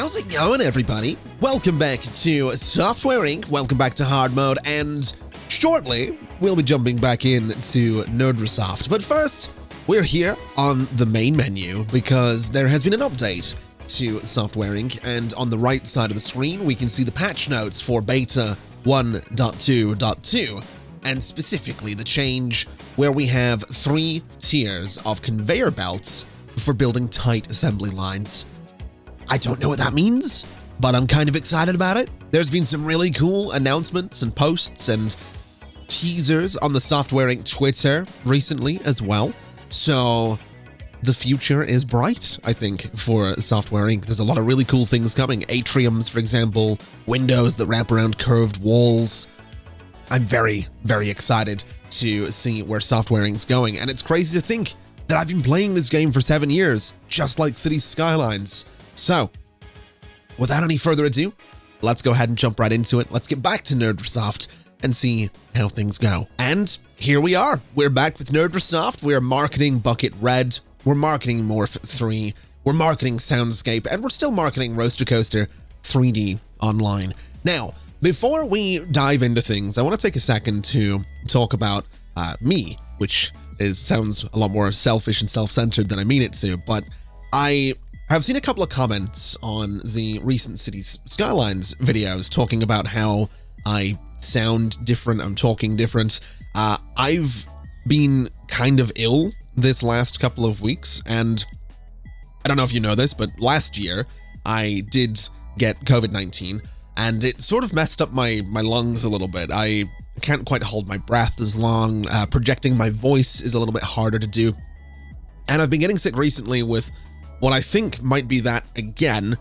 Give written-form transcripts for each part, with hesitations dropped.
How's it going, everybody? Welcome back to Software Inc. Welcome back to Hard Mode, and shortly, we'll be jumping back in to NERDROSOFT. But first, we're here on the main menu because there has been an update to Software Inc., and on the right side of the screen, we can see the patch notes for Beta 1.2.2, and specifically the change where we have 3 tiers of conveyor belts for building tight assembly lines. I don't know what that means, but I'm kind of excited about it. There's been some really cool announcements and posts and teasers on the Software Inc. Twitter recently as well. So the future is bright, I think, for Software Inc. There's a lot of really cool things coming. Atriums, for example, windows that wrap around curved walls. I'm very, very excited to see where Software Inc.'s going. And it's crazy to think that I've been playing this game for 7 years, just like Cities Skylines. So, without any further ado, let's go ahead and jump right into it. Let's get back to NERDROSOFT and see how things go. And here we are. We're back with NERDROSOFT. We're marketing Bucket Red. We're marketing Morph 3. We're marketing Soundscape. And we're still marketing Roaster Coaster 3D Online. Now, before we dive into things, I want to take a second to talk about me, which sounds a lot more selfish and self-centered than I mean it to, but I've seen a couple of comments on the recent Cities Skylines videos talking about how I sound different, I'm talking different. I've been kind of ill this last couple of weeks, and I don't know if you know this, but last year I did get COVID-19, and it sort of messed up my lungs a little bit. I can't quite hold my breath as long, projecting my voice is a little bit harder to do, and I've been getting sick recently with what I think might be that again.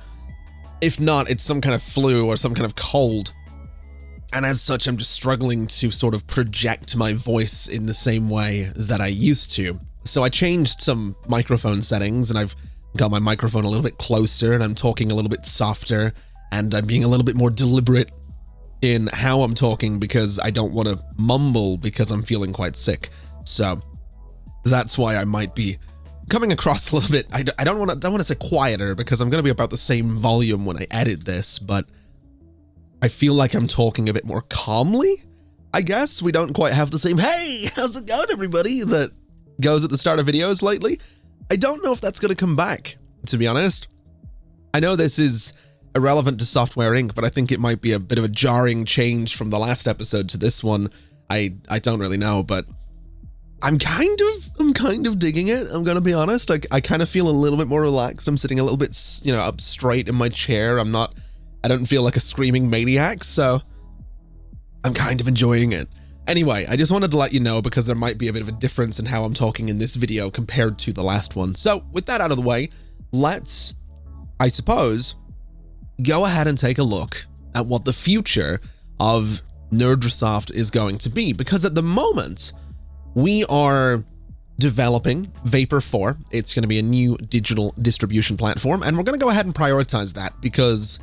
If not, it's some kind of flu or some kind of cold. And as such, I'm just struggling to sort of project my voice in the same way that I used to. So I changed some microphone settings, and I've got my microphone a little bit closer, and I'm talking a little bit softer, and I'm being a little bit more deliberate in how I'm talking because I don't want to mumble because I'm feeling quite sick. So that's why I might be coming across a little bit. I don't want to say quieter because I'm going to be about the same volume when I edit this, but I feel like I'm talking a bit more calmly. I guess we don't quite have the same, hey, how's it going, everybody, that goes at the start of videos lately. I don't know if that's going to come back, to be honest. I know this is irrelevant to Software Inc., but I think it might be a bit of a jarring change from the last episode to this one. I don't really know, but I'm kind of digging it. I'm gonna be honest. I kind of feel a little bit more relaxed. I'm sitting a little bit, up straight in my chair. I don't feel like a screaming maniac, so I'm kind of enjoying it. Anyway, I just wanted to let you know because there might be a bit of a difference in how I'm talking in this video compared to the last one. So with that out of the way, let's, I suppose, go ahead and take a look at what the future of NERDROSOFT is going to be, because at the moment, we are developing Vapor 4. It's going to be a new digital distribution platform, and we're going to go ahead and prioritize that because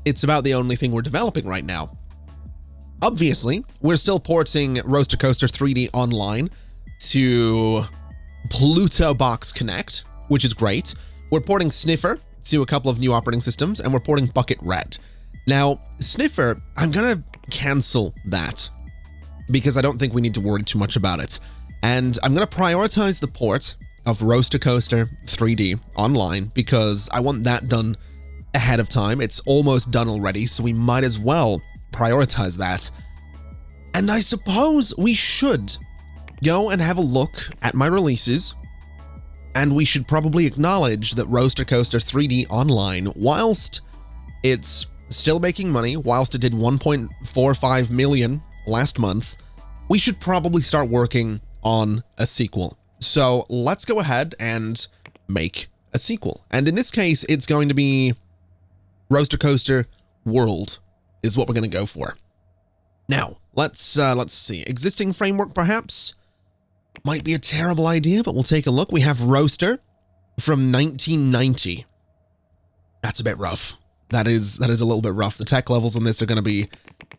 it's about the only thing we're developing right now. Obviously, we're still porting Roaster Coaster 3D Online to Pluto Box Connect, which is great. We're porting Sniffer to a couple of new operating systems, and we're porting Bucket Red. Now, Sniffer, I'm going to cancel that because I don't think we need to worry too much about it. And I'm going to prioritize the port of Roaster Coaster 3D Online because I want that done ahead of time. It's almost done already, so we might as well prioritize that. And I suppose we should go and have a look at my releases, and we should probably acknowledge that Roaster Coaster 3D Online, whilst it's still making money, whilst it did 1.45 million last month, we should probably start working on a sequel. So let's go ahead and make a sequel. And in this case, it's going to be Roaster Coaster World is what we're going to go for. Now, let's see. Existing framework, perhaps? Might be a terrible idea, but we'll take a look. We have Roaster from 1990. That's a bit rough. That is a little bit rough. The tech levels on this are going to be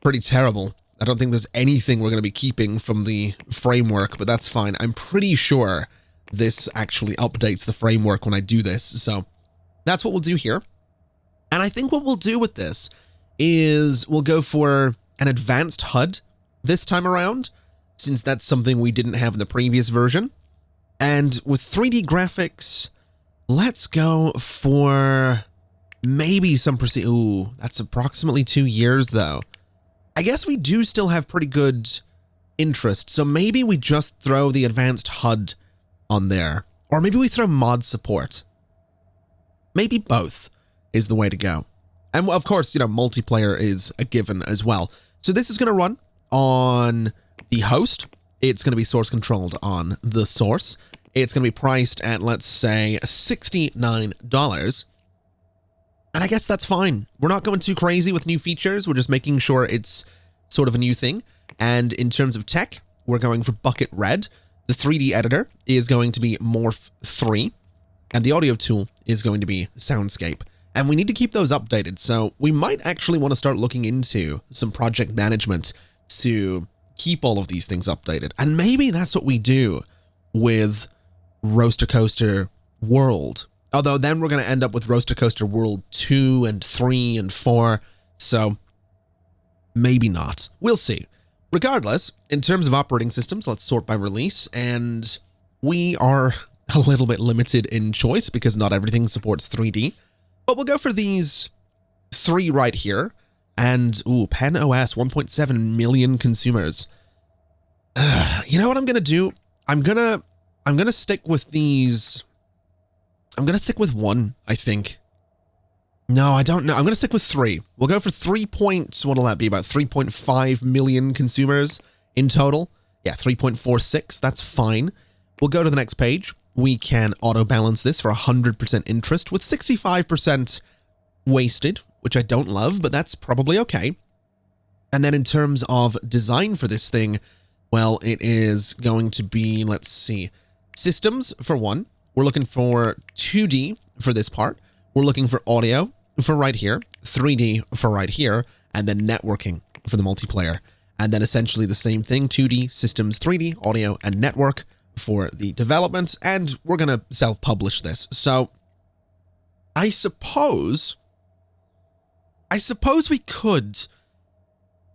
pretty terrible. I don't think there's anything we're going to be keeping from the framework, but that's fine. I'm pretty sure this actually updates the framework when I do this, so that's what we'll do here. And I think what we'll do with this is we'll go for an advanced HUD this time around, since that's something we didn't have in the previous version. And with 3D graphics, let's go for maybe some precision. Ooh, that's approximately 2 years though. I guess we do still have pretty good interest, so maybe we just throw the advanced HUD on there. Or maybe we throw mod support. Maybe both is the way to go. And of course, multiplayer is a given as well. So this is going to run on the host. It's going to be source controlled on the source. It's going to be priced at, let's say, $69. And I guess that's fine. We're not going too crazy with new features. We're just making sure it's sort of a new thing. And in terms of tech, we're going for Bucket Red. The 3D editor is going to be Morph 3. And the audio tool is going to be Soundscape. And we need to keep those updated. So we might actually want to start looking into some project management to keep all of these things updated. And maybe that's what we do with Roaster Coaster World. Although then we're going to end up with Roaster Coaster World 2 and 3 and 4. So maybe not. We'll see. Regardless, in terms of operating systems, let's sort by release. And we are a little bit limited in choice because not everything supports 3D. But we'll go for these 3 right here. And, Pen OS, 1.7 million consumers. You know what I'm going to do? I'm going to stick with these. I'm going to stick with 1, I think. No, I don't know. I'm going to stick with 3. We'll go for 3 points. What'll that be? About 3.5 million consumers in total. Yeah, 3.46. That's fine. We'll go to the next page. We can auto balance this for 100% interest with 65% wasted, which I don't love, but that's probably okay. And then in terms of design for this thing, well, it is going to be, let's see, systems for 1. We're looking for 2D for this part. We're looking for audio for right here, 3D for right here, and then networking for the multiplayer. And then essentially the same thing, 2D, systems, 3D, audio, and network for the development. And we're going to self-publish this. So I suppose we could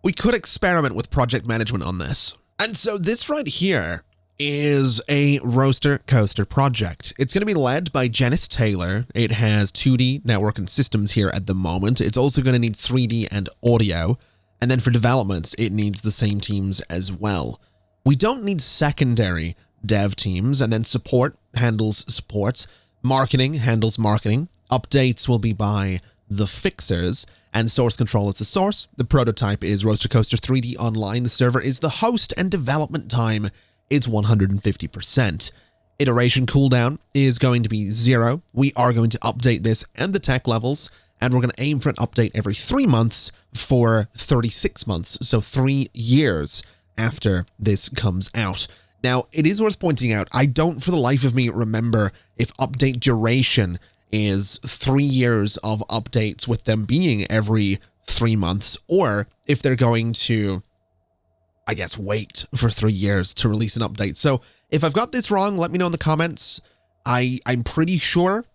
experiment with project management on this. And so this right here is a Roaster Coaster project. It's going to be led by Janice Taylor. It has 2D, network, and systems here at the moment. It's also going to need 3D and audio. And then for developments, it needs the same teams as well. We don't need secondary dev teams, and then support handles supports. Marketing handles marketing. Updates will be by the fixers, and source control is the source. The prototype is Roaster Coaster 3D Online. The server is the host, and development time is 150%. Iteration cooldown is going to be 0. We are going to update this and the tech levels, and we're going to aim for an update every 3 months for 36 months, so 3 years after this comes out. Now, it is worth pointing out, I don't for the life of me remember if update duration is 3 years of updates with them being every 3 months, or if they're going to, I guess, wait for 3 years to release an update. So if I've got this wrong, let me know in the comments. I'm pretty sure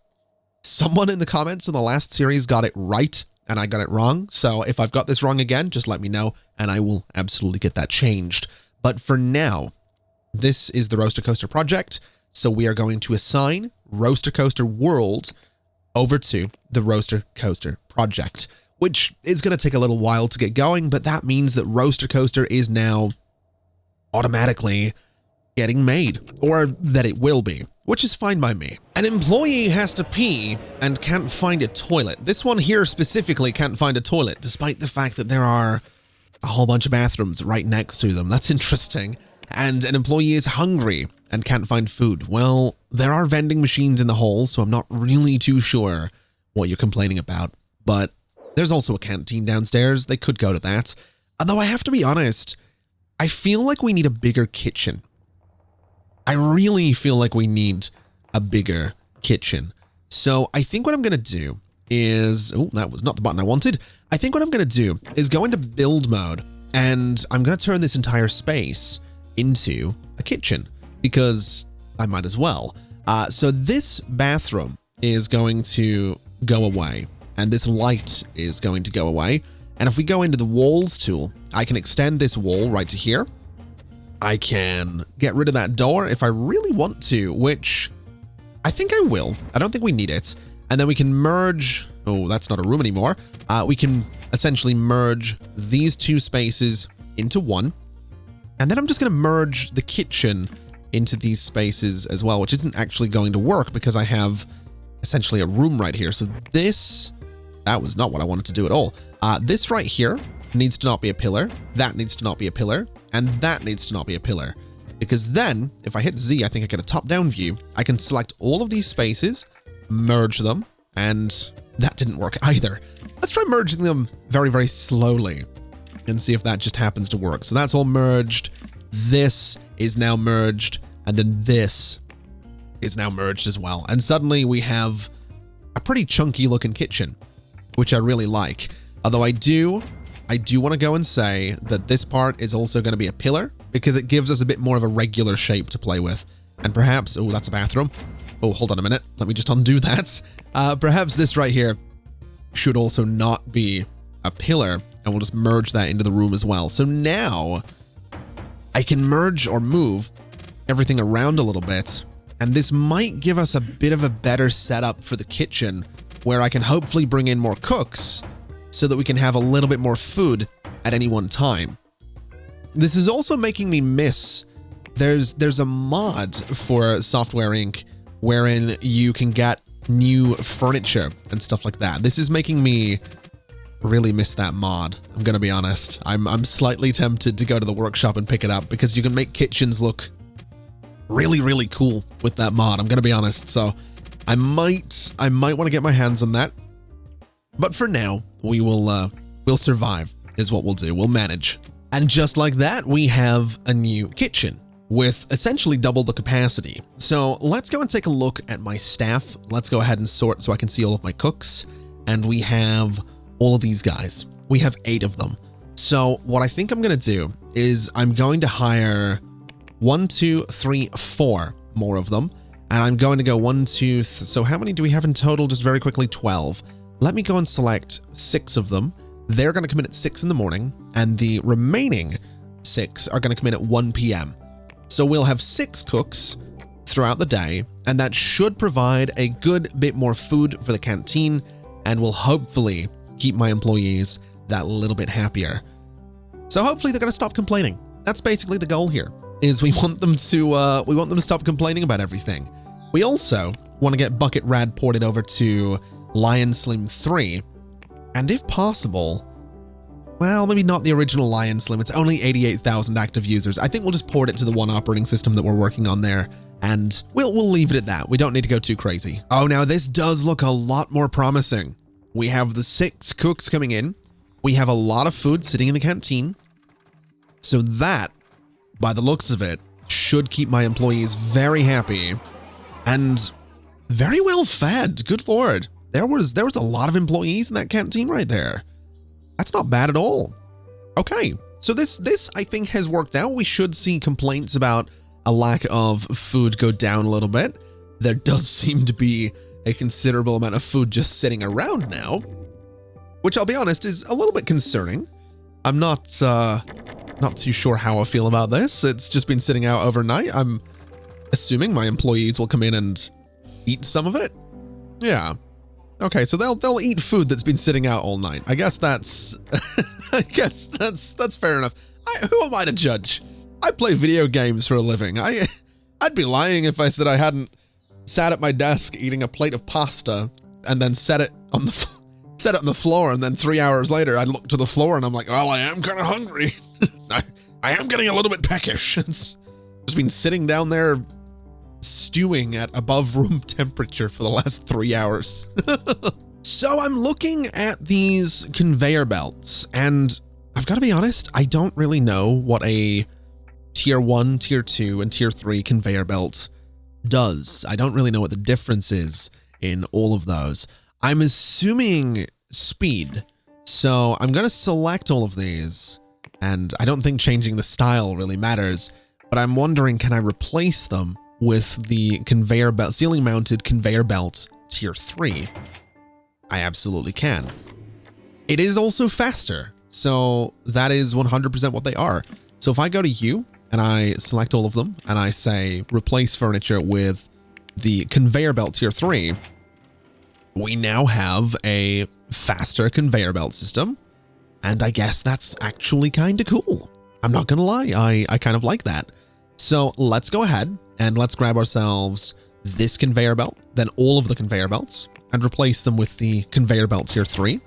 someone in the comments in the last series got it right and I got it wrong. So if I've got this wrong again, just let me know and I will absolutely get that changed. But for now, this is the Roaster Coaster project. So we are going to assign Roaster Coaster World over to the Roaster Coaster project, which is going to take a little while to get going, but that means that Roaster Coaster is now automatically getting made, or that it will be, which is fine by me. An employee has to pee and can't find a toilet. This one here specifically can't find a toilet, despite the fact that there are a whole bunch of bathrooms right next to them. That's interesting. And an employee is hungry and can't find food. Well, there are vending machines in the hall, so I'm not really too sure what you're complaining about. But there's also a canteen downstairs. They could go to that. Although I have to be honest, I feel like we need a bigger kitchen. I really feel like we need a bigger kitchen. So I think what I'm going to do is... Oh, that was not the button I wanted. I think what I'm going to do is go into build mode, and I'm going to turn this entire space into a kitchen, because I might as well. So this bathroom is going to go away, and this light is going to go away. And if we go into the walls tool, I can extend this wall right to here. I can get rid of that door if I really want to, which I think I will. I don't think we need it. And then we can merge, oh, that's not a room anymore. We can essentially merge these two spaces into one. And then I'm just going to merge the kitchen into these spaces as well, which isn't actually going to work because I have essentially a room right here. So that was not what I wanted to do at all. This right here needs to not be a pillar. That needs to not be a pillar. And that needs to not be a pillar. Because then, if I hit Z, I think I get a top-down view. I can select all of these spaces, merge them, and that didn't work either. Let's try merging them very, very slowly and see if that just happens to work. So that's all merged. This is now merged. And then this is now merged as well. And suddenly we have a pretty chunky looking kitchen, which I really like. Although I do want to go and say that this part is also going to be a pillar because it gives us a bit more of a regular shape to play with. And perhaps, oh, that's a bathroom. Oh, hold on a minute. Let me just undo that. Perhaps this right here should also not be a pillar, and we'll just merge that into the room as well. So now I can merge or move everything around a little bit, and this might give us a bit of a better setup for the kitchen where I can hopefully bring in more cooks so that we can have a little bit more food at any one time. This is also making me miss, there's a mod for Software Inc. wherein you can get new furniture and stuff like that. This is making me really miss that mod. I'm gonna be honest. I'm slightly tempted to go to the workshop and pick it up because you can make kitchens look really, really cool with that mod. I'm gonna be honest. So I might want to get my hands on that. But for now, we'll survive is what we'll do. We'll manage. And just like that, we have a new kitchen with essentially double the capacity. So let's go and take a look at my staff. Let's go ahead and sort so I can see all of my cooks. And we have all of these guys. We have 8 of them. So what I think I'm going to do is I'm going to hire 1, 2, 3, 4 more of them. And I'm going to go 1, 2, so how many do we have in total? Just very quickly, 12. Let me go and select 6 of them. They're going to come in at 6 in the morning, and the remaining 6 are going to come in at 1 p.m. So we'll have 6 cooks throughout the day, and that should provide a good bit more food for the canteen and will hopefully keep my employees that little bit happier. So hopefully they're going to stop complaining. That's basically the goal here, is we want them to stop complaining about everything. We also want to get Bucket Rad ported over to Lion Slim 3, and if possible, well, maybe not the original Lion Slim. It's only 88,000 active users. I think we'll just port it to the one operating system that we're working on there, and we'll leave it at that. We don't need to go too crazy. Oh, now this does look a lot more promising. We have the 6 cooks coming in. We have a lot of food sitting in the canteen. So that, by the looks of it, should keep my employees very happy and very well fed. Good Lord. There was a lot of employees in that canteen right there. That's not bad at all. Okay, so this I think has worked out. We should see complaints about a lack of food go down a little bit. There does seem to be a considerable amount of food just sitting around now, which I'll be honest is a little bit concerning. I'm not too sure how I feel about this. It's just been sitting out overnight. I'm assuming my employees will come in and eat some of it. Yeah. Okay, so they'll eat food that's been sitting out all night. I guess that's that's fair enough. Who am I to judge? I play video games for a living. I'd be lying if I said I hadn't sat at my desk eating a plate of pasta and then set it on the floor, and then 3 hours later I look to the floor and I'm like, well, I am kind of hungry. I am getting a little bit peckish. It's just been sitting down there stewing at above room temperature for the last 3 hours. So I'm looking at these conveyor belts, and I've got to be honest, I don't really know what a tier 1, tier 2, and tier 3 conveyor belt does. I don't really know what the difference is in all of those. I'm assuming speed, so I'm going to select all of these, and I don't think changing the style really matters, but I'm wondering, can I replace them with the conveyor belt, ceiling mounted conveyor belt tier 3? I absolutely can. It is also faster, so that is 100% what they are. So if I go to you and I select all of them and I say replace furniture with the conveyor belt tier 3, we now have a faster conveyor belt system, and I guess that's actually kind of cool. I'm not gonna lie, I kind of like that. So let's go ahead and let's grab ourselves this conveyor belt, then all of the conveyor belts, and replace them with the conveyor belt tier 3.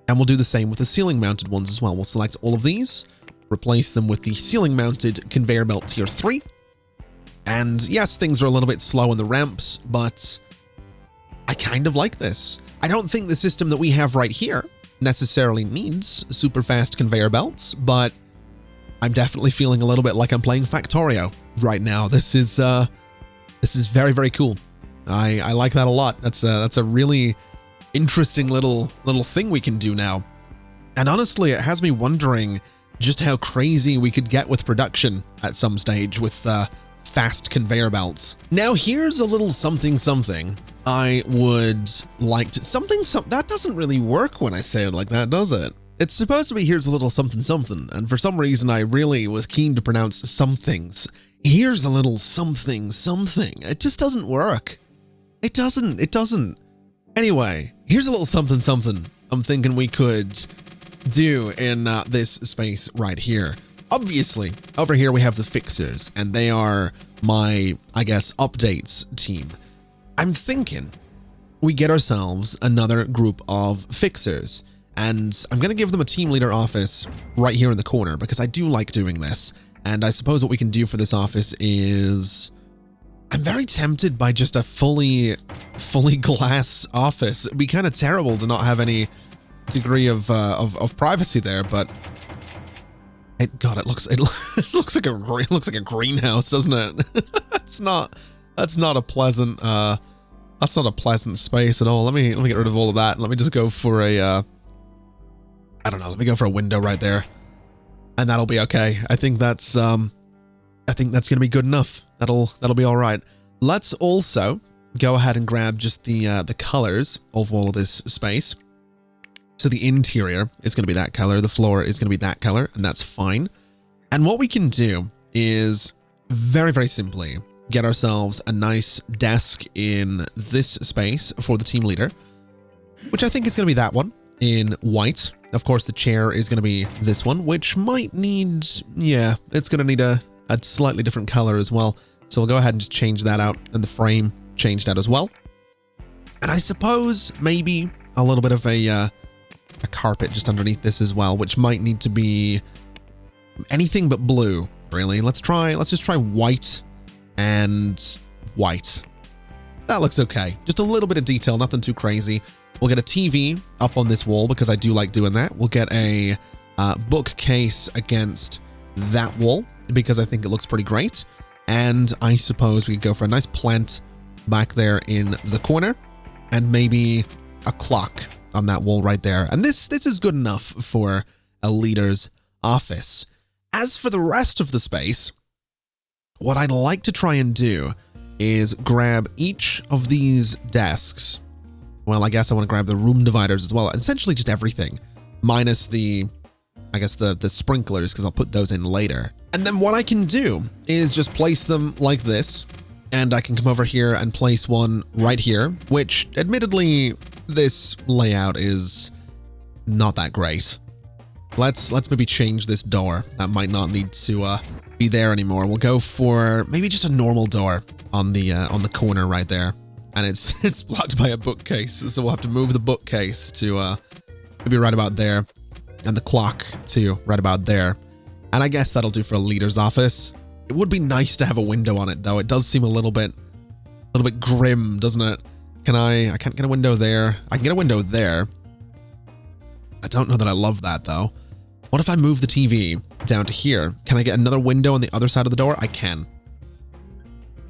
And we'll do the same with the ceiling mounted ones as well. We'll select all of these, replace them with the ceiling mounted conveyor belt tier 3. And yes, things are a little bit slow in the ramps, but I kind of like this. I don't think the system that we have right here necessarily needs super fast conveyor belts, but I'm definitely feeling a little bit like I'm playing Factorio right now. This is very, very cool. I like that a lot. That's a really interesting little thing we can do now. And honestly, it has me wondering just how crazy we could get with production at some stage with fast conveyor belts. Now here's a little something I would like to that doesn't really work when I say it like that, does it? It's supposed to be here's a little something, and for some reason I really was keen to pronounce somethings. Here's a little something. It just doesn't work. It doesn't. Anyway, here's a little something I'm thinking we could do in this space right here. Obviously, over here we have the fixers, and they are my, I guess, updates team. I'm thinking we get ourselves another group of fixers, and I'm going to give them a team leader office right here in the corner because I do like doing this. And I suppose what we can do for this office is, I'm very tempted by just a fully glass office. It'd be kind of terrible to not have any degree of privacy there, but it looks like a greenhouse, doesn't it? That's not a pleasant space at all. Let me get rid of all of that. Let me just go for a I don't know. Let me go for a window right there, and that'll be okay. I think that's gonna be good enough. That'll be all right. Let's also go ahead and grab just the colors of all of this space. So the interior is going to be that color, the floor is going to be that color, and that's fine. And what we can do is very, very simply get ourselves a nice desk in this space for the team leader, which I think is going to be that one in white. Of course, the chair is going to be this one, which might need, yeah, it's going to need a slightly different color as well. So we'll go ahead and just change that out, and the frame changed out as well. And I suppose maybe a little bit of a carpet just underneath this as well, which might need to be anything but blue, really. Let's just try white and white. That looks okay. Just a little bit of detail, nothing too crazy. We'll get a TV up on this wall because I do like doing that. We'll get a bookcase against that wall because I think it looks pretty great. And I suppose we could go for a nice plant back there in the corner, and maybe a clock on that wall right there. And this is good enough for a leader's office. As for the rest of the space, what I'd like to try and do is grab each of these desks. Well, I guess I want to grab the room dividers as well. Essentially just everything, minus the sprinklers, because I'll put those in later. And then what I can do is just place them like this, and I can come over here and place one right here, which admittedly, this layout is not that great. Let's maybe change this door. That might not need to be there anymore. We'll go for maybe just a normal door on the corner right there. And it's blocked by a bookcase, so we'll have to move the bookcase to maybe right about there, and the clock to right about there. And I guess that'll do for a leader's office. It would be nice to have a window on it, though. It does seem a little bit grim, doesn't it? I can't get a window there. I can get a window there. I don't know that I love that, though. What if I move the TV down to here? Can I get another window on the other side of the door? I can.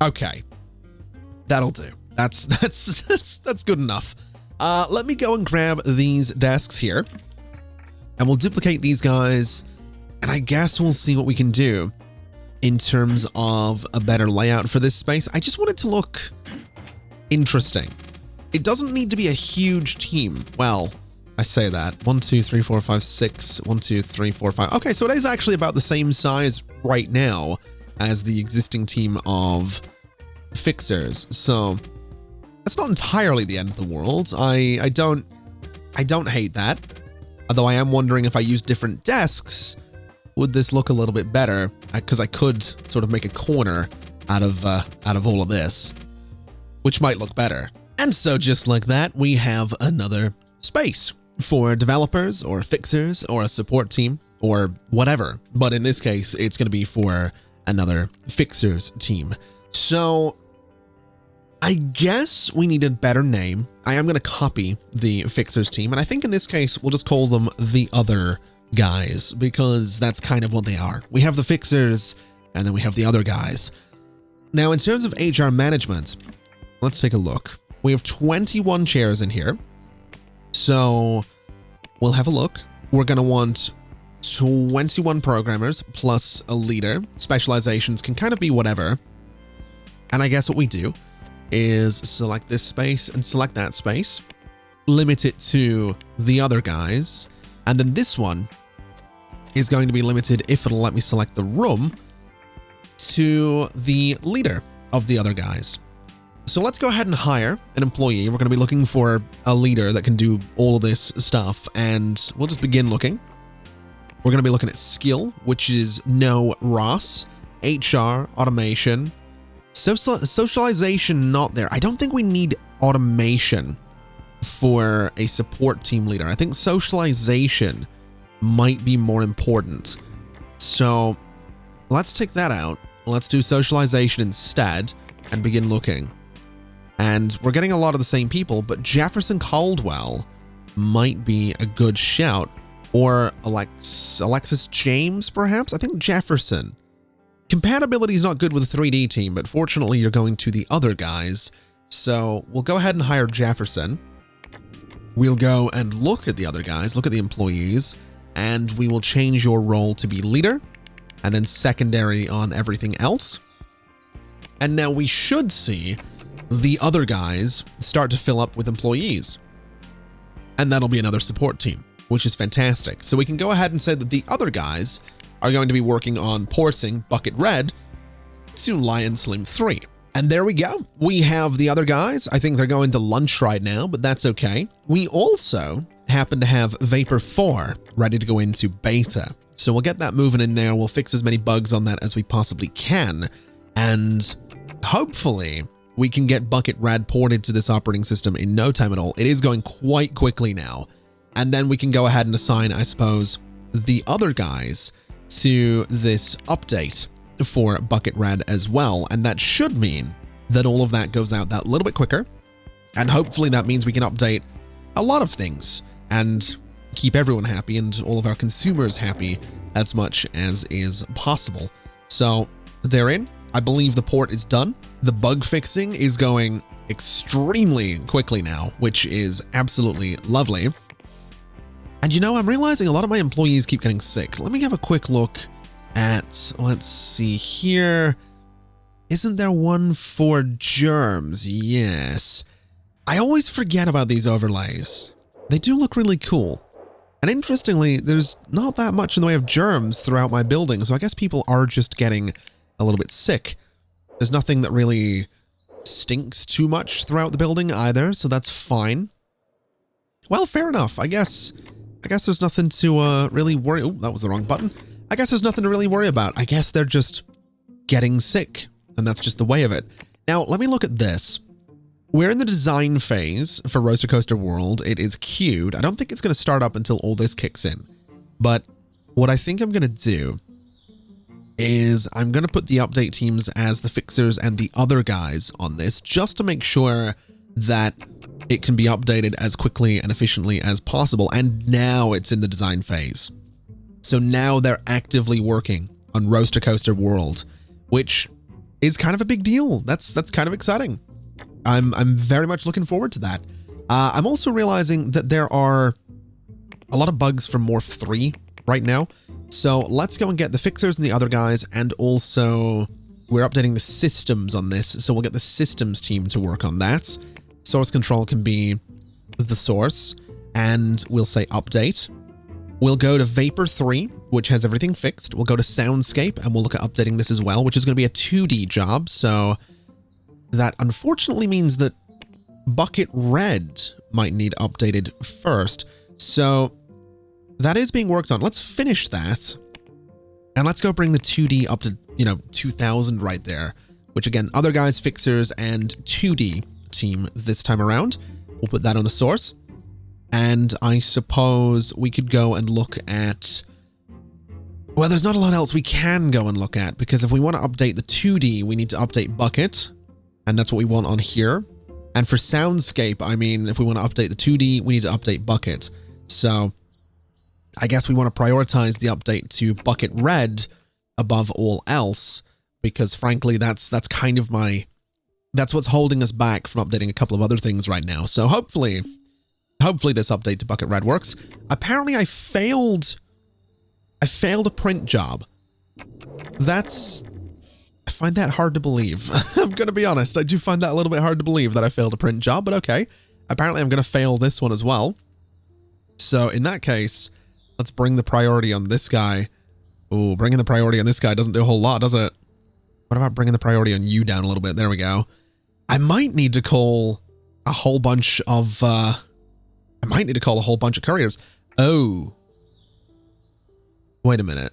Okay. That'll do. That's good enough. Let me go and grab these desks here, and we'll duplicate these guys, and I guess we'll see what we can do in terms of a better layout for this space. I just want it to look interesting. It doesn't need to be a huge team. Well, I say that. 1, 2, 3, 4, 5, 6. 1, 2, 3, 4, 5. Okay, so it is actually about the same size right now as the existing team of fixers. So that's not entirely the end of the world. I don't hate that. Although I am wondering if I use different desks, would this look a little bit better? Because I could sort of make a corner out of all of this, which might look better. And so just like that, we have another space for developers or fixers or a support team or whatever. But in this case, it's going to be for another fixers team. So I guess we need a better name. I am going to copy the fixers team. And I think in this case, we'll just call them the other guys, because that's kind of what they are. We have the fixers and then we have the other guys. Now, in terms of HR management, let's take a look. We have 21 chairs in here. So we'll have a look. We're going to want 21 programmers plus a leader. Specializations can kind of be whatever. And I guess what we do is select this space and select that space, limit it to the other guys, and then this one is going to be limited, if it'll let me select the room, to the leader of the other guys. So let's go ahead and hire an employee. We're going to be looking for a leader that can do all of this stuff, and we'll just begin looking. We're going to be looking at skill, which is no ROS, HR, automation, socialization, not there. I don't think we need automation for a support team leader. I think socialization might be more important. So let's take that out. Let's do socialization instead and begin looking. And we're getting a lot of the same people, but Jefferson Caldwell might be a good shout. Or Alexis James, perhaps? I think Jefferson. Compatibility is not good with a 3D team, but fortunately you're going to the other guys. So we'll go ahead and hire Jefferson. We'll go and look at the other guys, look at the employees, and we will change your role to be leader, and then secondary on everything else. And now we should see the other guys start to fill up with employees. And that'll be another support team, which is fantastic. So we can go ahead and say that the other guys are going to be working on porting Bucket Red to Lion Slim 3. And there we go. We have the other guys. I think they're going to lunch right now, but that's okay. We also happen to have Vapor 4 ready to go into beta. So we'll get that moving in there. We'll fix as many bugs on that as we possibly can. And hopefully we can get Bucket Red ported to this operating system in no time at all. It is going quite quickly now. And then we can go ahead and assign, I suppose, the other guys to this update for Bucket Red as well. And that should mean that all of that goes out that little bit quicker. And hopefully that means we can update a lot of things and keep everyone happy and all of our consumers happy as much as is possible. So therein, I believe the port is done. The bug fixing is going extremely quickly now, which is absolutely lovely. And you know, I'm realizing a lot of my employees keep getting sick. Let me have a quick look at, let's see here. Isn't there one for germs? Yes. I always forget about these overlays. They do look really cool. And interestingly, there's not that much in the way of germs throughout my building, so I guess people are just getting a little bit sick. There's nothing that really stinks too much throughout the building either, so that's fine. Well, fair enough. I guess there's nothing to really worry. Oh, that was the wrong button. I guess there's nothing to really worry about. I guess they're just getting sick, and that's just the way of it. Now, let me look at this. We're in the design phase for Roller Coaster World. It is queued. I don't think it's going to start up until all this kicks in. But what I think I'm going to do is I'm going to put the update teams as the fixers and the other guys on this, just to make sure that it can be updated as quickly and efficiently as possible. And now it's in the design phase. So now they're actively working on Roller Coaster World, which is kind of a big deal. That's kind of exciting. I'm very much looking forward to that. I'm also realizing that there are a lot of bugs from Morph 3 right now. So let's go and get the fixers and the other guys, and also we're updating the systems on this, so we'll get the systems team to work on that. source control can be the source, and we'll say update. We'll go to Vapor 3, which has everything fixed. We'll go to Soundscape, and we'll look at updating this as well, which is going to be a 2D job. So that unfortunately means that Bucket Red might need updated first. So that is being worked on. Let's finish that. And let's go bring the 2D up to, 2000 right there. Which again, other guys, fixers, and 2D team this time around. We'll put that on the source. And I suppose we could go and look at... Well, there's not a lot else we can go and look at, because if we want to update the 2D, we need to update Bucket, and that's what we want on here. And for Soundscape, I mean, if we want to update the 2D, we need to update Bucket. So I guess we want to prioritize the update to Bucket Red above all else, because frankly, that's kind of that's what's holding us back from updating a couple of other things right now. So hopefully this update to Bucket Red works. Apparently I failed a print job. I find that hard to believe. I'm going to be honest. I do find that a little bit hard to believe that I failed a print job, but okay. Apparently I'm going to fail this one as well. So in that case, let's bring the priority on this guy. Ooh, bringing the priority on this guy doesn't do a whole lot, does it? What about bringing the priority on you down a little bit? There we go. I might need to call a whole bunch of couriers. Oh. Wait a minute.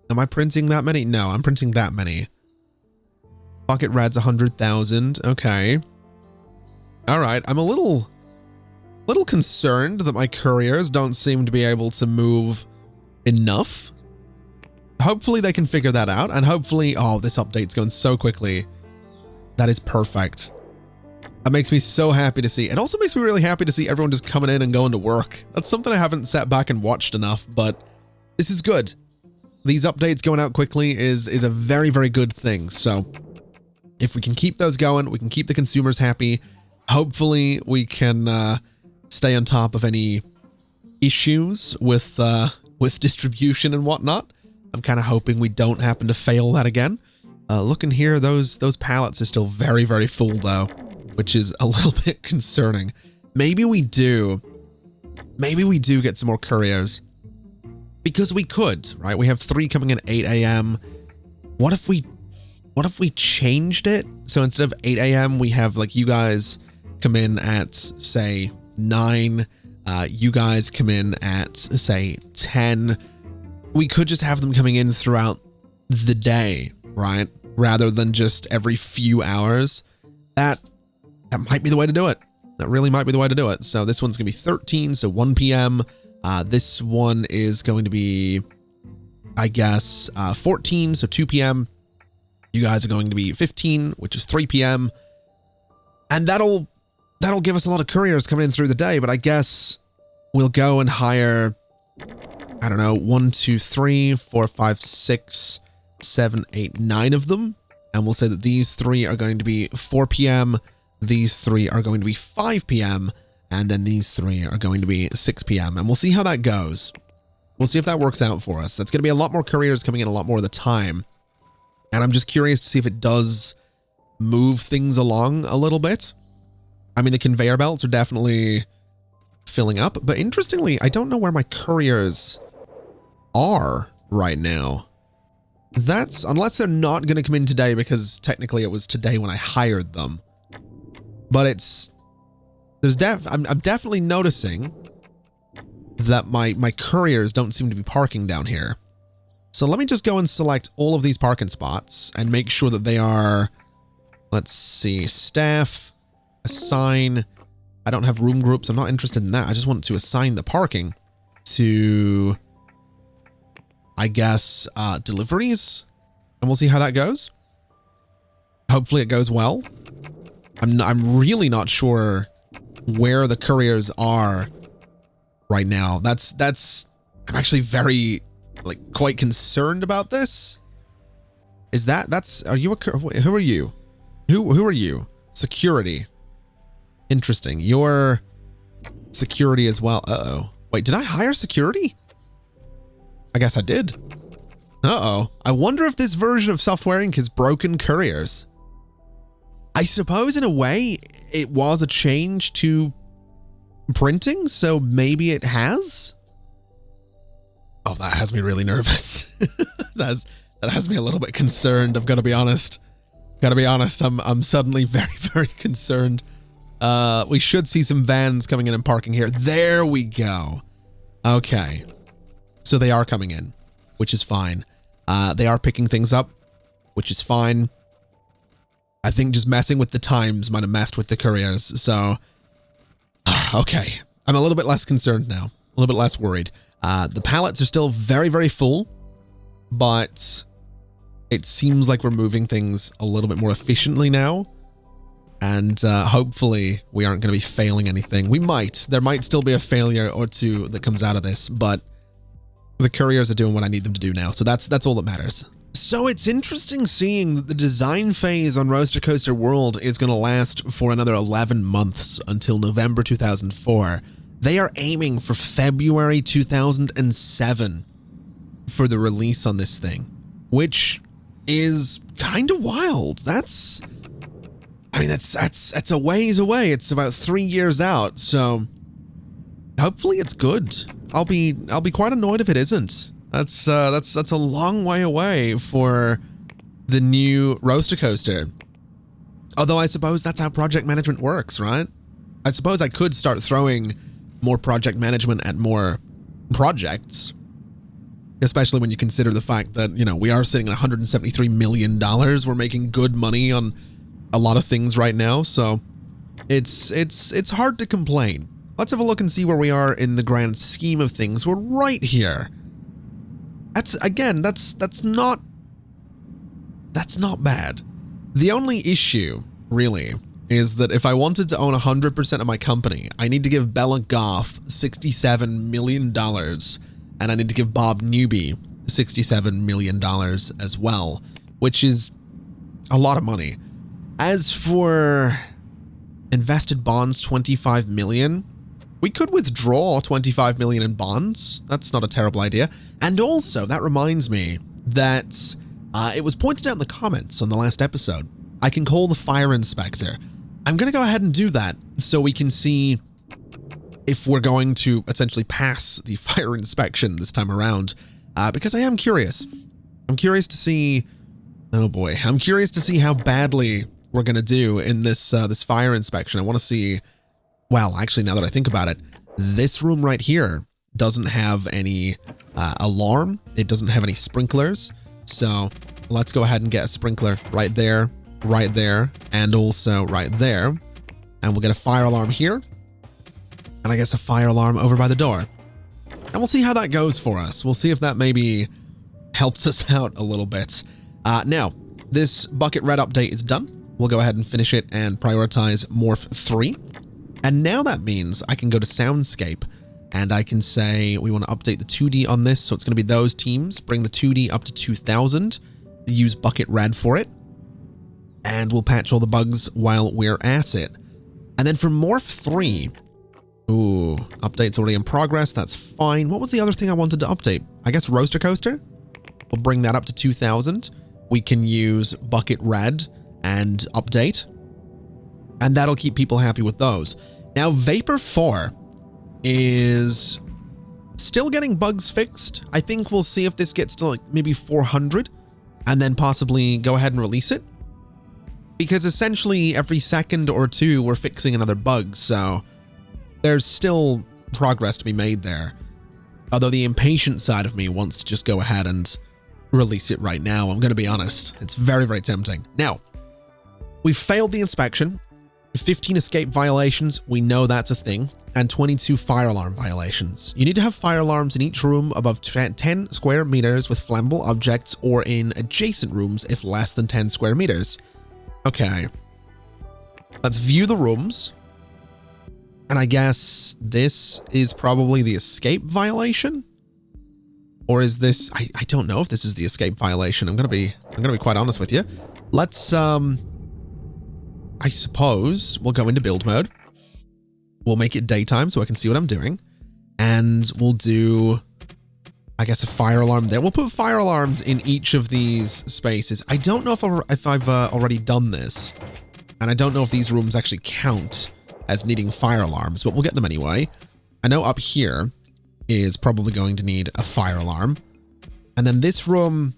Am I printing that many? No, I'm printing that many. Bucket Red's 100,000. Okay. All right. I'm a little concerned that my couriers don't seem to be able to move enough. Hopefully they can figure that out, and hopefully... Oh, this update's going so quickly. That is perfect. That makes me so happy to see. It also makes me really happy to see everyone just coming in and going to work. That's something I haven't sat back and watched enough, but this is good. These updates going out quickly is a very, very good thing. So if we can keep those going, we can keep the consumers happy. Hopefully we can stay on top of any issues with distribution and whatnot. I'm kind of hoping we don't happen to fail that again. Looking here, those pallets are still very, very full though, which is a little bit concerning. Maybe we do get some more couriers. Because we could, right? We have 3 coming in at 8 a.m. What if we changed it? So instead of 8 a.m., we have like you guys come in at say 9, you guys come in at say 10. We could just have them coming in throughout the day, right? Rather than just every few hours. That might be the way to do it. That really might be the way to do it. So this one's gonna be 13, so 1 p.m. This one is going to be, I guess, 14, so 2 p.m. You guys are going to be 15, which is 3 p.m. And that'll give us a lot of couriers coming in through the day, but I guess we'll go and hire, I don't know, 1, 2, 3, 4, 5, 6, 7, 8, 9 of them. And we'll say that these 3 are going to be 4 p.m., these 3 are going to be 5 p.m., and then these 3 are going to be 6 p.m. And we'll see how that goes. We'll see if that works out for us. That's going to be a lot more couriers coming in a lot more of the time. And I'm just curious to see if it does move things along a little bit. I mean, the conveyor belts are definitely filling up. But interestingly, I don't know where my couriers are right now. That's, unless they're not going to come in today, because technically it was today when I hired them. But it's... I'm definitely noticing that my couriers don't seem to be parking down here. So let me just go and select all of these parking spots and make sure that they are, let's see, staff, assign. I don't have room groups. I'm not interested in that. I just want to assign the parking to, I guess, deliveries, and we'll see how that goes. Hopefully it goes well. I'm really not sure where the couriers are right now. I'm actually very, quite concerned about this. Are you who are you? Who are you? Security. Interesting. You're security as well. Uh-oh. Wait, did I hire security? I guess I did. Uh-oh. I wonder if this version of Software Inc. has broken couriers. I suppose in a way, it was a change to printing, so maybe it has? Oh, that has me really nervous. That has me a little bit concerned, I've got to be honest. I'm suddenly very, very concerned. We should see some vans coming in and parking here. There we go. Okay. So they are coming in, which is fine. They are picking things up, which is fine. I think just messing with the times might have messed with the couriers, so... Okay. I'm a little bit less concerned now. A little bit less worried. The pallets are still very, very full, but it seems like we're moving things a little bit more efficiently now. And hopefully we aren't going to be failing anything. We might. There might still be a failure or two that comes out of this, but the couriers are doing what I need them to do now, so that's all that matters. So it's interesting seeing that the design phase on Roaster Coaster World is going to last for another 11 months until November 2004. They are aiming for February 2007 for the release on this thing, which is kind of wild. That's a ways away. It's about 3 years out, so hopefully it's good. I'll be quite annoyed if it isn't. That's a long way away for the new Roaster Coaster. Although I suppose that's how project management works, right? I suppose I could start throwing more project management at more projects, especially when you consider the fact that, you know, we are sitting at $173 million. We're making good money on a lot of things right now, so it's hard to complain. Let's have a look and see where we are in the grand scheme of things. We're right here. That's not bad. The only issue, really, is that if I wanted to own 100% of my company, I need to give Bella Goth $67 million, and I need to give Bob Newby $67 million as well, which is a lot of money. As for invested bonds, $25 million, we could withdraw $25 million in bonds. That's not a terrible idea. And also, that reminds me that it was pointed out in the comments on the last episode, I can call the fire inspector. I'm going to go ahead and do that so we can see if we're going to essentially pass the fire inspection this time around, because I am curious. I'm curious to see... Oh boy. I'm curious to see how badly we're going to do in this this fire inspection. I want to see... Well, actually, now that I think about it, this room right here doesn't have any alarm. It doesn't have any sprinklers. So let's go ahead and get a sprinkler right there, and also right there. And we'll get a fire alarm here. And I guess a fire alarm over by the door. And we'll see how that goes for us. We'll see if that maybe helps us out a little bit. Now, this bucket red update is done. We'll go ahead and finish it and prioritize Morph 3. And now that means I can go to Soundscape and I can say we want to update the 2D on this. So it's going to be those teams, bring the 2D up to 2000, use bucket red for it, and we'll patch all the bugs while we're at it. And then for Morph 3, ooh, update's already in progress. That's fine. What was the other thing I wanted to update? I guess Roaster Coaster? We'll bring that up to 2000. We can use bucket red and update. And that'll keep people happy with those. Now, Vapor 4 is still getting bugs fixed. I think we'll see if this gets to like maybe 400 and then possibly go ahead and release it. Because essentially every second or two we're fixing another bug, so there's still progress to be made there. Although the impatient side of me wants to just go ahead and release it right now, I'm going to be honest. It's very, very tempting. Now, we failed the inspection. 15 escape violations, we know that's a thing, and 22 fire alarm violations. You need to have fire alarms in each room above 10 square meters with flammable objects or in adjacent rooms if less than 10 square meters. Okay. Let's view the rooms. And I guess this is probably the escape violation? Or is this... I don't know if this is the escape violation. I'm gonna be quite honest with you. Let's, I suppose we'll go into build mode. We'll make it daytime so I can see what I'm doing. And we'll do, I guess, a fire alarm there. We'll put fire alarms in each of these spaces. I don't know if I've already done this. And I don't know if these rooms actually count as needing fire alarms, but we'll get them anyway. I know up here is probably going to need a fire alarm. And then this room,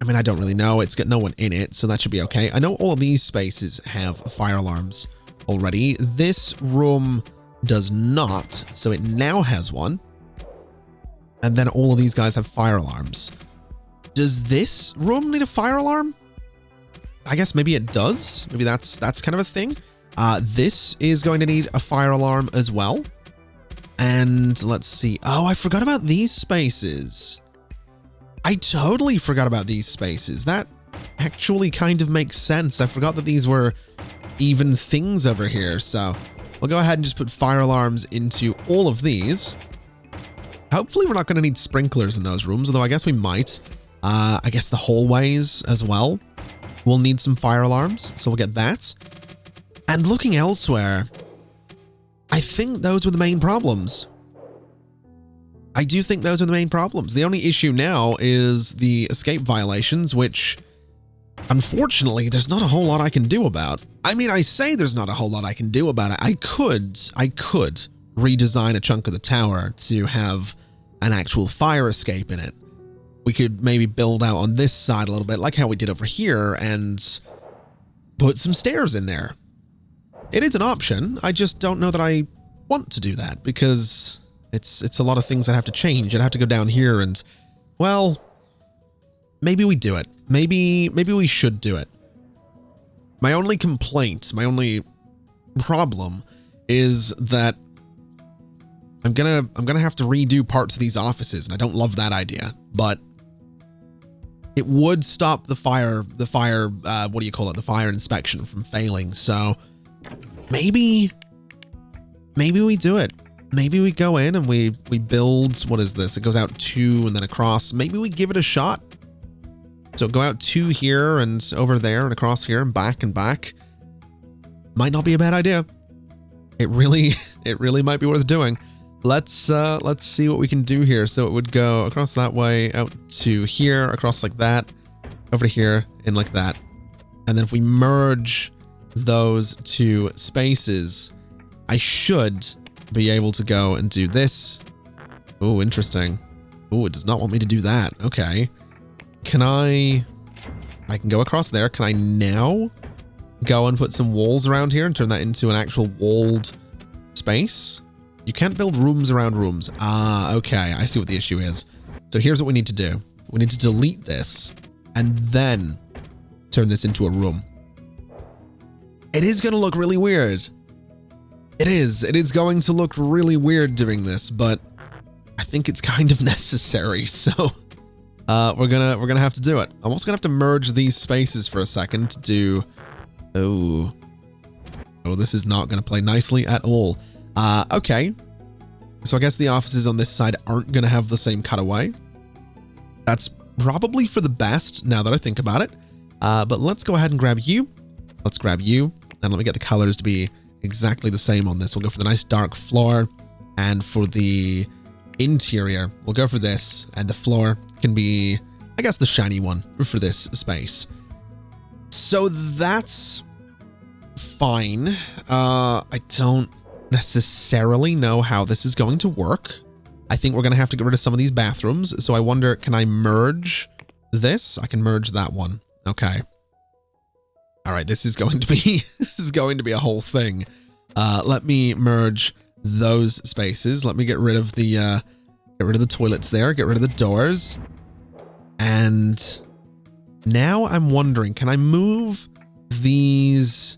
I mean, I don't really know. It's got no one in it, so that should be okay. I know all of these spaces have fire alarms already. This room does not, so it now has one. And then all of these guys have fire alarms. Does this room need a fire alarm? I guess maybe it does. Maybe that's kind of a thing. This is going to need a fire alarm as well. And let's see. Oh, I forgot about these spaces. I totally forgot about these spaces. That actually kind of makes sense. I forgot that these were even things over here. So we'll go ahead and just put fire alarms into all of these. Hopefully we're not going to need sprinklers in those rooms, although I guess we might. I guess the hallways as well will need some fire alarms, so we'll get that. And looking elsewhere, I think those were the main problems. I do think those are the main problems. The only issue now is the escape violations, which, unfortunately, there's not a whole lot I can do about. I mean, I say there's not a whole lot I can do about it. I could redesign a chunk of the tower to have an actual fire escape in it. We could maybe build out on this side a little bit, like how we did over here, and put some stairs in there. It is an option. I just don't know that I want to do that, because it's a lot of things that have to change. I'd have to go down here and, well, maybe we do it. Maybe we should do it. My only complaint, my only problem is that I'm gonna have to redo parts of these offices, and I don't love that idea, but it would stop the fire, what do you call it? The fire inspection from failing. So maybe we do it. Maybe we go in and we build, what is this? It goes out 2 and then across. Maybe we give it a shot. So go out 2 here and over there and across here and back. Might not be a bad idea. It really might be worth doing. Let's see what we can do here. So it would go across that way, out to here, across like that, over to here, and like that. And then if we merge those 2 spaces, I should be able to go and do this. Oh, interesting. Oh, it does not want me to do that. Okay. Can I can go across there. Can I now go and put some walls around here and turn that into an actual walled space? You can't build rooms around rooms. Ah, okay. I see what the issue is. So here's what we need to do. We need to delete this and then turn this into a room. It is going to look really weird. It is going to look really weird doing this, but I think it's kind of necessary. So we're gonna have to do it. I'm also gonna have to merge these spaces for a second to do. Oh, this is not gonna play nicely at all. Okay. So I guess the offices on this side aren't gonna have the same cutaway. That's probably for the best now that I think about it. But let's go ahead and grab you. Let's grab you, and let me get the colors to be exactly the same on this. We'll go for the nice dark floor, and for the interior, we'll go for this, and the floor can be, I guess, the shiny one for this space. So that's fine. I don't necessarily know how this is going to work. I think we're going to have to get rid of some of these bathrooms. So I wonder, can I merge this? I can merge that one. Okay. All right, this is going to be a whole thing. Let me merge those spaces. Let me get rid of the toilets there, get rid of the doors. And now I'm wondering, can I move these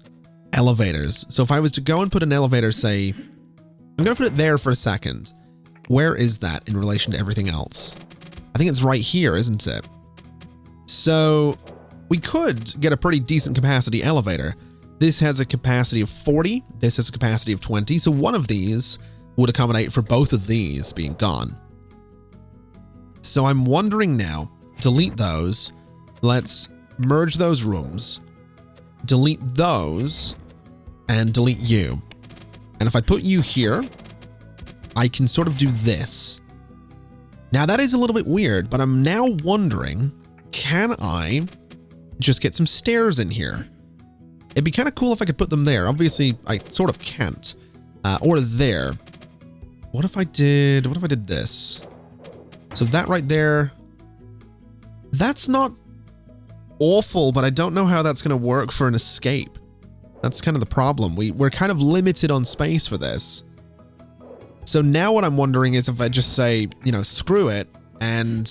elevators? So if I was to go and put an elevator, say, I'm going to put it there for a second. Where is that in relation to everything else? I think it's right here, isn't it? So we could get a pretty decent capacity elevator. This has a capacity of 40. This has a capacity of 20. So one of these would accommodate for both of these being gone. So I'm wondering now, delete those. Let's merge those rooms, delete those, and delete you. And if I put you here, I can sort of do this. Now that is a little bit weird, but I'm now wondering, can I just get some stairs in here? It'd be kind of cool if I could put them there. Obviously, I sort of can't. Or there. What if I did this? So that right there, that's not awful, but I don't know how that's going to work for an escape. That's kind of the problem. We're kind of limited on space for this. So now what I'm wondering is if I just say, you know, screw it, and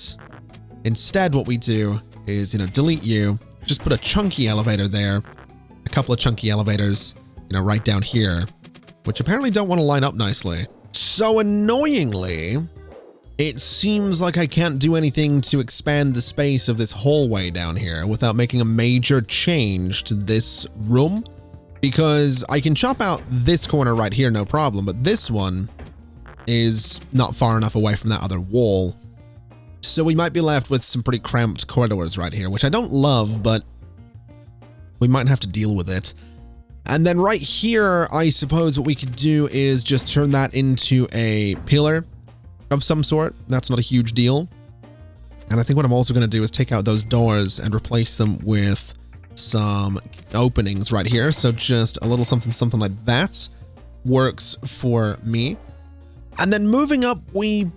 instead what we do is, you know, delete you, just put a chunky elevator there, a couple of chunky elevators, you know, right down here, which apparently don't want to line up nicely. So annoyingly, it seems like I can't do anything to expand the space of this hallway down here without making a major change to this room, because I can chop out this corner right here, no problem, but this one is not far enough away from that other wall. So we might be left with some pretty cramped corridors right here, which I don't love, but we might have to deal with it. And then right here, I suppose what we could do is just turn that into a pillar of some sort. That's not a huge deal. And I think what I'm also going to do is take out those doors and replace them with some openings right here. So just a little something like that works for me. And then moving up, we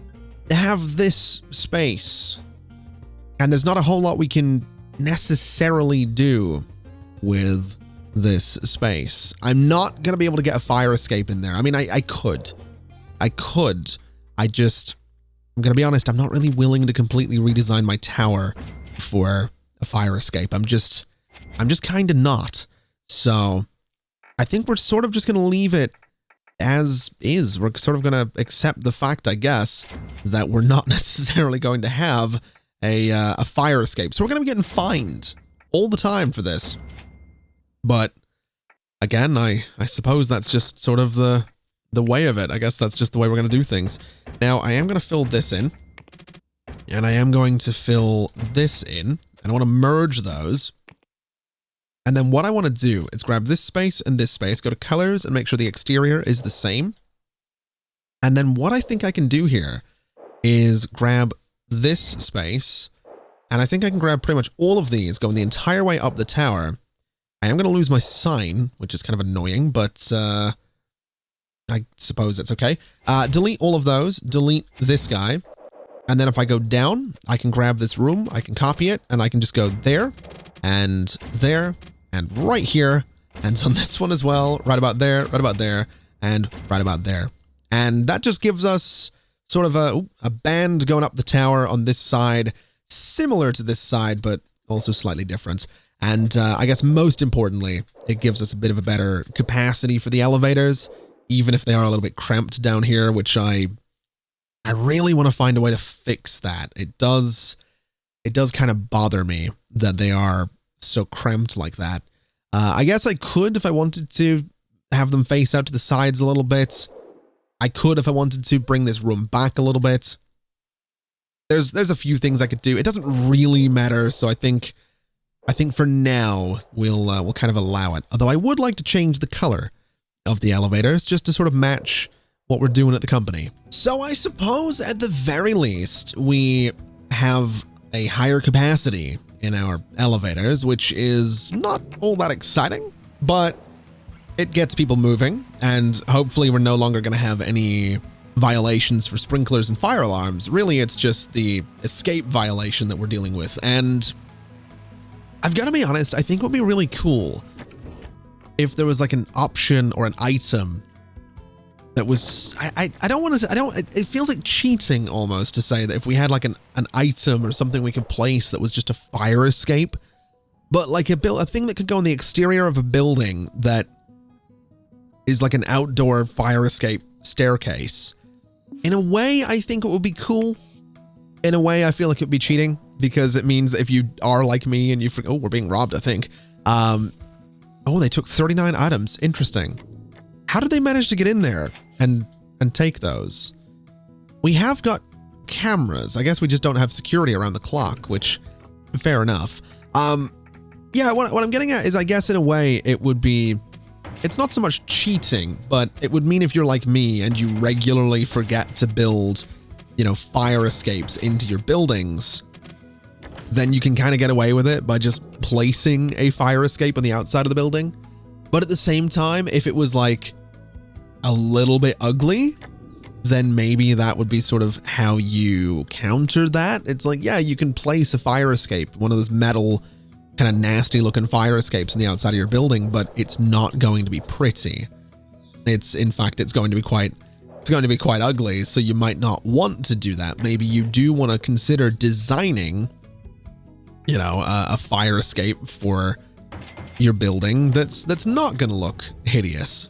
have this space. And there's not a whole lot we can necessarily do with this space. I'm not going to be able to get a fire escape in there. I mean, I could. I'm going to be honest, I'm not really willing to completely redesign my tower for a fire escape. I'm just kind of not. So I think we're sort of just going to leave it as is. We're sort of going to accept the fact, I guess, that we're not necessarily going to have a fire escape. So we're going to be getting fined all the time for this. But again, I suppose that's just sort of the way of it. I guess that's just the way we're going to do things. Now, I am going to fill this in. And I am going to fill this in. And I want to merge those. And then what I want to do is grab this space and this space, go to colors and make sure the exterior is the same. And then what I think I can do here is grab this space. And I think I can grab pretty much all of these, going the entire way up the tower. I am going to lose my sign, which is kind of annoying, but I suppose that's okay. Delete all of those, delete this guy. And then if I go down, I can grab this room, I can copy it, and I can just go there, and right here, and on this one as well, right about there, and right about there. And that just gives us sort of a band going up the tower on this side, similar to this side, but also slightly different. And I guess most importantly, it gives us a bit of a better capacity for the elevators, even if they are a little bit cramped down here, which I really want to find a way to fix that. It does kind of bother me that they are so cramped like that. I guess I could, if I wanted to, have them face out to the sides a little bit. I could, if I wanted to, bring this room back a little bit. There's a few things I could do. It doesn't really matter, so I think for now we'll kind of allow it. Although I would like to change the color of the elevators just to sort of match what we're doing at the company. So I suppose at the very least we have a higher capacity in our elevators, which is not all that exciting, but it gets people moving, and hopefully we're no longer going to have any violations for sprinklers and fire alarms. Really, it's just the escape violation that we're dealing with. And I've got to be honest, I think it would be really cool if there was like an option or an item that was, I don't want to say, it feels like cheating almost to say that if we had like an item or something we could place that was just a fire escape, but like a thing that could go on the exterior of a building that is like an outdoor fire escape staircase. In a way, I think it would be cool. In a way, I feel like it would be cheating, because it means that if you are like me and you forget, oh, we're being robbed, I think. Oh, they took 39 items. Interesting. How did they manage to get in there and take those? We have got cameras. I guess we just don't have security around the clock, which, fair enough. Yeah, what I'm getting at is, I guess in a way it would be, it's not so much cheating, but it would mean if you're like me and you regularly forget to build, fire escapes into your buildings, then you can kind of get away with it by just placing a fire escape on the outside of the building. But at the same time, if it was like a little bit ugly, then maybe that would be sort of how you counter that. It's like, yeah, you can place a fire escape, one of those metal kind of nasty looking fire escapes on the outside of your building, but it's not going to be pretty. In fact, it's going to be quite ugly, so you might not want to do that. Maybe you do want to consider designing, you know, a fire escape for your building that's not going to look hideous.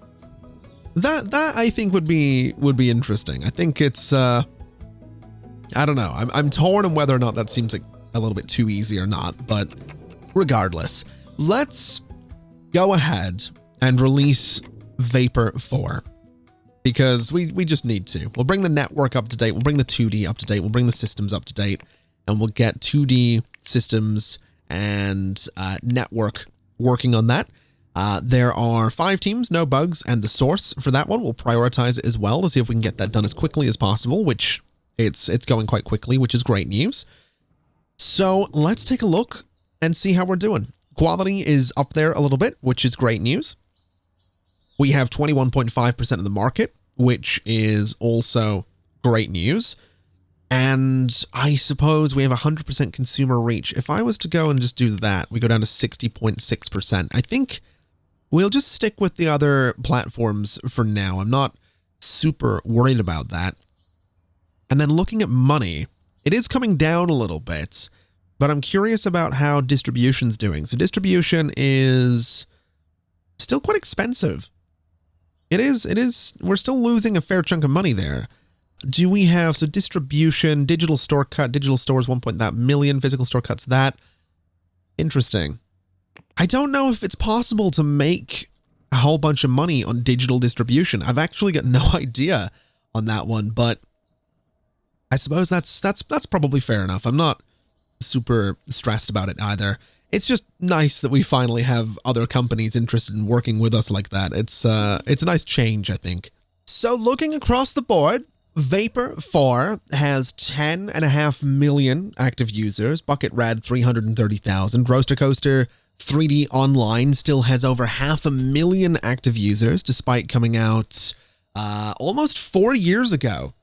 That I think would be interesting. I think it's I don't know. I'm torn on whether or not that seems like a little bit too easy or not, but regardless, let's go ahead and release Vapor 4 because we just need to. We'll bring the network up to date. We'll bring the 2D up to date. We'll bring the systems up to date, and we'll get 2D systems and network working on that. There are 5 teams, no bugs, and the source for that one, we'll prioritize it as well to see if we can get that done as quickly as possible, which it's going quite quickly, which is great news. So let's take a look and see how we're doing. Quality is up there a little bit, which is great news. We have 21.5% of the market, which is also great news. And I suppose we have 100% consumer reach. If I was to go and just do that, we go down to 60.6%. I think we'll just stick with the other platforms for now. I'm not super worried about that. And then looking at money, it is coming down a little bit, but I'm curious about how distribution's doing. So distribution is still quite expensive. It is. We're still losing a fair chunk of money there. Do we have, so distribution, digital store cut, digital stores 1 million, physical store cuts that. Interesting. I don't know if it's possible to make a whole bunch of money on digital distribution. I've actually got no idea on that one, but I suppose that's probably fair enough. I'm not super stressed about it either. It's just nice that we finally have other companies interested in working with us like that. It's a nice change, I think. So looking across the board, Vapor 4 has 10.5 million active users. Bucket Red 330,000. Roaster Coaster 3D Online still has over 500,000 active users, despite coming out almost 4 years ago.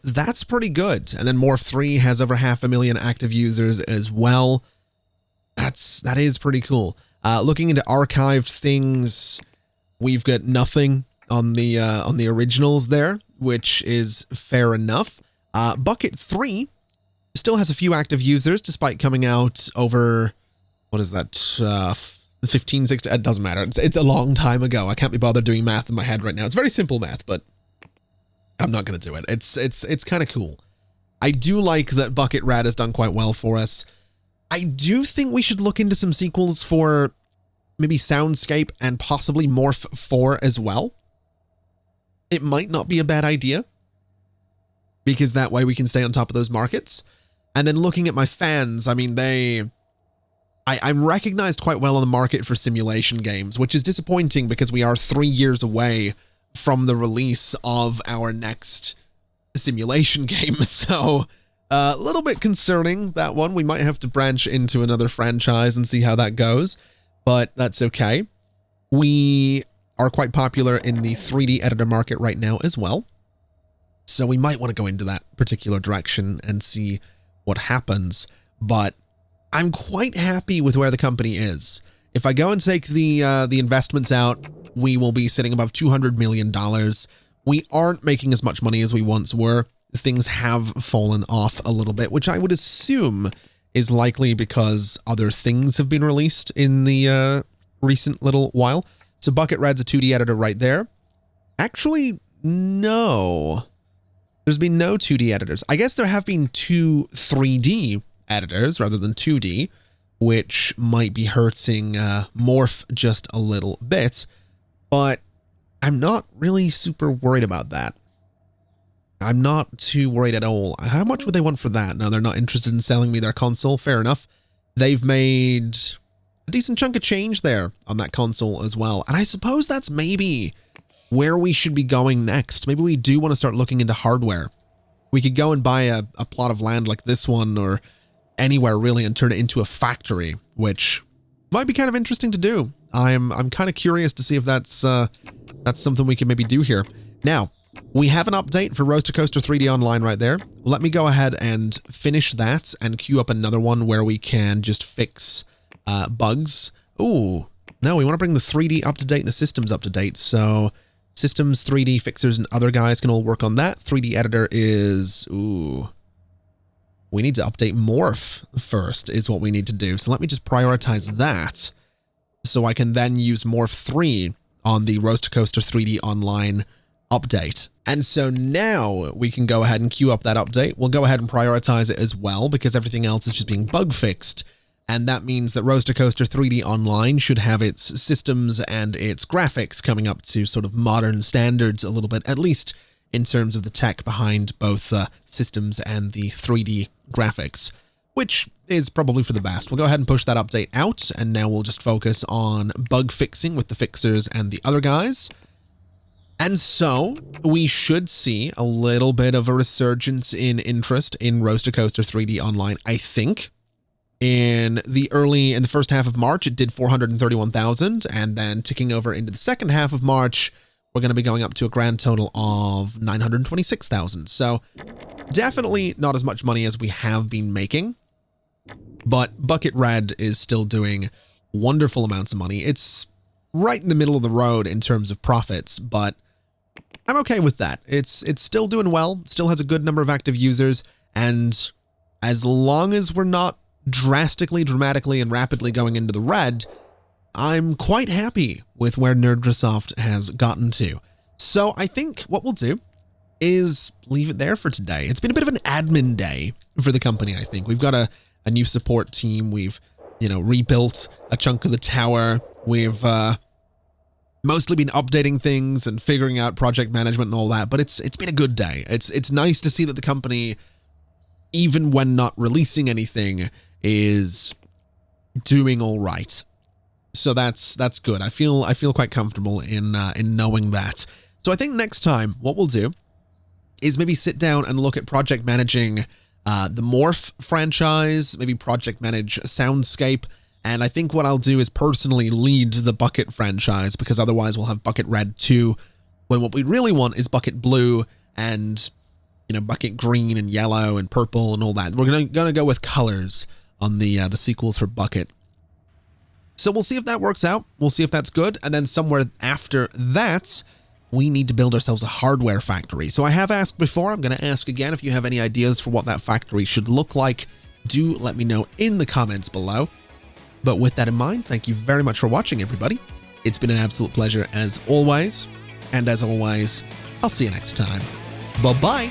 That's pretty good. And then Morph 3 has over 500,000 active users as well. That is pretty cool. Looking into archived things, we've got nothing on the originals there, which is fair enough. Bucket 3 still has a few active users, despite coming out over, what is that, 15, 16, it doesn't matter. It's a long time ago. I can't be bothered doing math in my head right now. It's very simple math, but I'm not going to do it. It's kind of cool. I do like that Bucket Rat has done quite well for us. I do think we should look into some sequels for maybe Soundscape and possibly Morph 4 as well. It might not be a bad idea, because that way we can stay on top of those markets. And then looking at my fans, I mean, I'm recognized quite well in the market for simulation games, which is disappointing because we are 3 years away from the release of our next simulation game. So a little bit concerning, that one. We might have to branch into another franchise and see how that goes, but that's okay. We are quite popular in the 3D editor market right now as well. So we might want to go into that particular direction and see what happens. But I'm quite happy with where the company is. If I go and take the investments out, we will be sitting above $200 million. We aren't making as much money as we once were. Things have fallen off a little bit, which I would assume is likely because other things have been released in the recent little while. So Bucket Red's a 2D editor right there. Actually, no. There's been no 2D editors. I guess there have been 2 3D editors rather than 2D, which might be hurting Morph just a little bit, but I'm not really super worried about that. I'm not too worried at all. How much would they want for that? No, they're not interested in selling me their console. Fair enough. They've made a decent chunk of change there on that console as well. And I suppose that's maybe where we should be going next. Maybe we do want to start looking into hardware. We could go and buy a plot of land like this one or anywhere really and turn it into a factory, which might be kind of interesting to do. I'm kind of curious to see if that's something we can maybe do here. Now, we have an update for Roaster Coaster 3D Online right there. Let me go ahead and finish that and queue up another one where we can just fix bugs. Ooh, no, we want to bring the 3D up to date and the systems up to date. So systems, 3D fixers, and other guys can all work on that. 3D editor is, ooh, we need to update Morph first is what we need to do. So let me just prioritize that so I can then use Morph 3 on the Roaster Coaster 3D Online update. And so now we can go ahead and queue up that update. We'll go ahead and prioritize it as well because everything else is just being bug fixed. And that means that Roaster Coaster 3D Online should have its systems and its graphics coming up to sort of modern standards a little bit, at least in terms of the tech behind both systems and the 3D graphics, which is probably for the best. We'll go ahead and push that update out, and now we'll just focus on bug fixing with the fixers and the other guys. And so we should see a little bit of a resurgence in interest in Roaster Coaster 3D Online, I think. In the first half of March, it did 431,000, and then ticking over into the second half of March, we're going to be going up to a grand total of 926,000. So definitely not as much money as we have been making, but Bucket Red is still doing wonderful amounts of money. It's right in the middle of the road in terms of profits, but I'm okay with that. It's still doing well, still has a good number of active users, and as long as we're not drastically, dramatically, and rapidly going into the red, I'm quite happy with where NERDROSOFT has gotten to. So I think what we'll do is leave it there for today. It's been a bit of an admin day for the company, I think. We've got a new support team. We've, rebuilt a chunk of the tower. We've mostly been updating things and figuring out project management and all that, but it's been a good day. It's nice to see that the company, even when not releasing anything, is doing all right. So that's good. I feel quite comfortable in knowing that. So I think next time what we'll do is maybe sit down and look at project managing the Morph franchise, maybe project manage Soundscape, and I think what I'll do is personally lead the Bucket franchise, because otherwise we'll have Bucket Red 2, when what we really want is Bucket Blue and, Bucket Green and Yellow and Purple and all that. We're gonna go with colors on the sequels for Bucket. So we'll see if that works out. We'll see if that's good. And then somewhere after that, we need to build ourselves a hardware factory. So I have asked before, I'm going to ask again, if you have any ideas for what that factory should look like, do let me know in the comments below. But with that in mind, thank you very much for watching, everybody. It's been an absolute pleasure as always. And as always, I'll see you next time. Bye-bye.